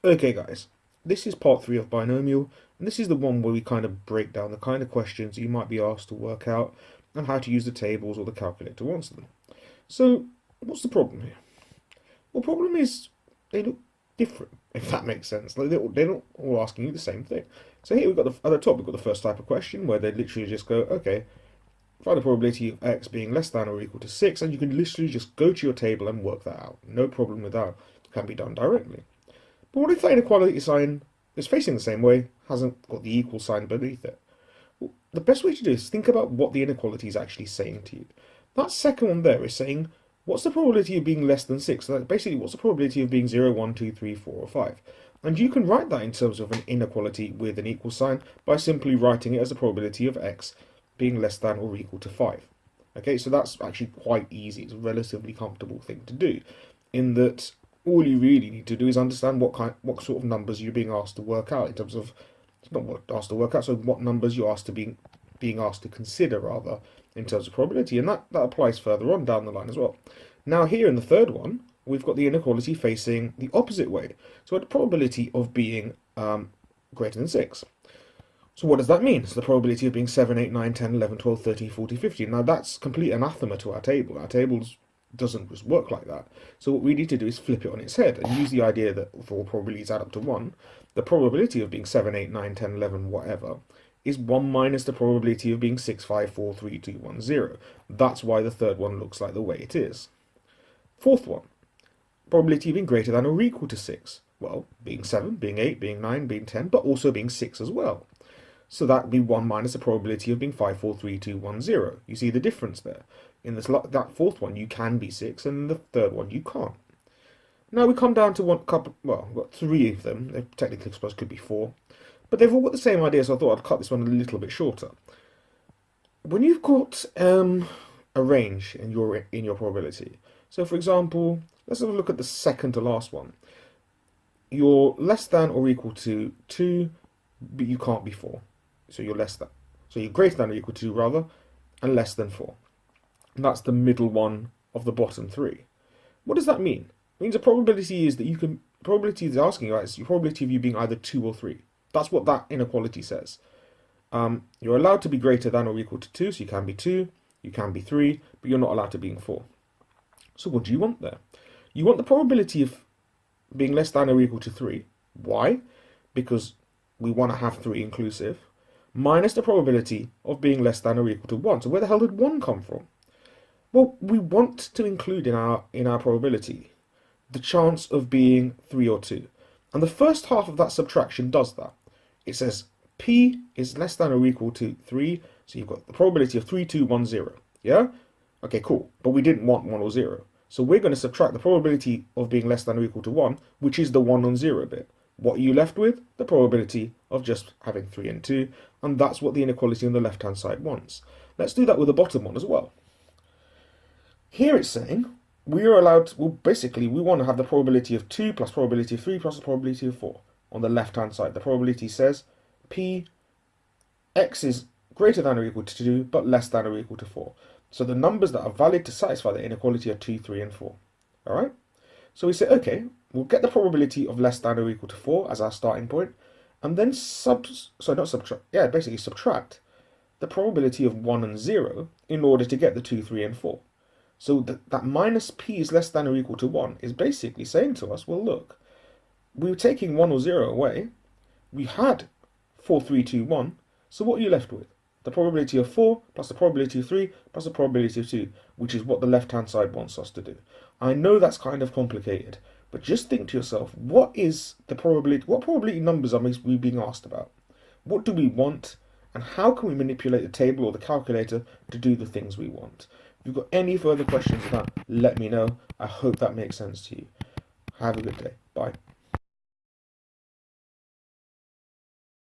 Okay guys, this is part 3 of Binomial, and this is the one where we kind of break down the kind of questions you might be asked to work out and how to use the tables or the calculator to answer them. So, what's the problem here? Well, the problem is they look different, if that makes sense. Like they're not all asking you the same thing. So here we've got at the top, we've got the first type of question where they literally just go, okay, find the probability of x being less than or equal to 6, and you can literally just go to your table and work that out. No problem with that. It can be done directly. But what if that inequality sign is facing the same way, hasn't got the equal sign beneath it? Well, the best way to do is think about what the inequality is actually saying to you. That second one there is saying, what's the probability of being less than 6? So that's basically, what's the probability of being 0, 1, 2, 3, 4, or 5? And you can write that in terms of an inequality with an equal sign by simply writing it as the probability of x being less than or equal to 5. Okay, so that's actually quite easy. It's a relatively comfortable thing to do, in that all you really need to do is understand what sort of numbers you're being asked to work out in terms of, it's not what asked to work out, so what numbers you're asked to being asked to consider rather in terms of probability, and that applies further on down the line as well. Now here in the third one, we've got the inequality facing the opposite way, so the probability of being greater than 6. So what does that mean? It's the probability of being 7, 8, 9, 10, 11, 12, 13, 14, 15. Now that's complete anathema to our table. Our tables doesn't just work like that. So what we need to do is flip it on its head and use the idea that if all probabilities add up to 1, the probability of being 7, 8, 9, 10, 11, whatever, is 1 minus the probability of being 6, 5, 4, 3, 2, 1, 0. That's why the third one looks like the way it is. Fourth one, probability of being greater than or equal to 6. Well, being 7, being 8, being 9, being 10, but also being 6 as well. So that would be 1 minus the probability of being 5, 4, 3, 2, 1, 0. You see the difference there. In that fourth one, you can be 6, and in the third one, you can't. Now we come down to one couple, well, we've got 3 of them. They technically, I suppose, could be 4. But they've all got the same idea, so I thought I'd cut this one a little bit shorter. When you've got a range in your probability, so for example, let's have a look at the second to last one. You're less than or equal to 2, but you can't be 4. So you're less than. So you're greater than or equal to, rather, and less than 4. And that's the middle one of the bottom 3. What does that mean? It means the probability is that you can, probability is asking you, right, is your probability of you being either 2 or 3. That's what that inequality says. You're allowed to be greater than or equal to 2, so you can be 2, you can be 3, but you're not allowed to be 4. So what do you want there? You want the probability of being less than or equal to 3. Why? Because we want to have 3 inclusive, minus the probability of being less than or equal to 1. So where the hell did 1 come from? Well, we want to include in our probability the chance of being 3 or 2. And the first half of that subtraction does that. It says P is less than or equal to 3, so you've got the probability of 3, 2, 1, 0. Yeah? Okay, cool. But we didn't want 1 or 0. So we're going to subtract the probability of being less than or equal to 1, which is the 1 on 0 bit. What are you left with? The probability of just having 3 and 2, and that's what the inequality on the left-hand side wants. Let's do that with the bottom one as well. Here it's saying we are allowed, well, basically we want to have the probability of 2 plus probability of 3 plus the probability of 4 on the left-hand side. The probability says P, x is greater than or equal to 2, but less than or equal to 4. So the numbers that are valid to satisfy the inequality are 2, 3, and 4. All right? So we say, okay, we'll get the probability of less than or equal to 4 as our starting point, and then basically subtract the probability of 1 and 0 in order to get the 2, 3, and 4. So that minus P is less than or equal to 1 is basically saying to us, well, look, we were taking 1 or 0 away. We had 4, 3, 2, 1. So what are you left with? The probability of 4 plus the probability of 3 plus the probability of 2, which is what the left-hand side wants us to do. I know that's kind of complicated, but just think to yourself, what probability numbers are we being asked about? What do we want? And how can we manipulate the table or the calculator to do the things we want? If you've got any further questions about that, let me know. I hope that makes sense to you. Have a good day. Bye.